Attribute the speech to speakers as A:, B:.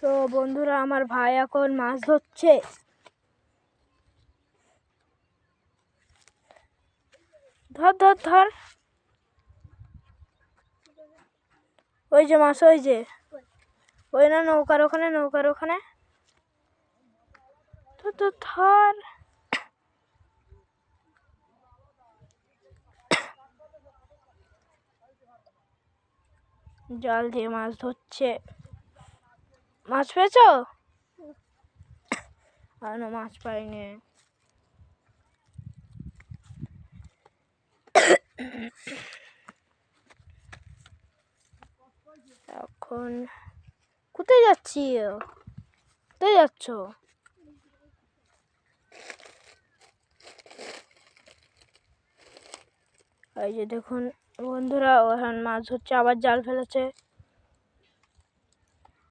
A: তো বন্ধুরা, আমার ভাই এখন মাছ ধরছে। ধর ধর ধর, ওই যে মাছ, ওই যে, ওই না, নৌকার ওখানে, নৌকার ওখানে। তো তো ধর। জাল দিয়ে মাছ ধরছে। মাছ পেয়েছো? আর না, মাছ পাইনি। এখন কোথায় যাচ্ছি? কোথায় যাচ্ছ? এই যে দেখুন বন্ধুরা, ওখানে মাছ হচ্ছে, আবার জাল ফেলেছে।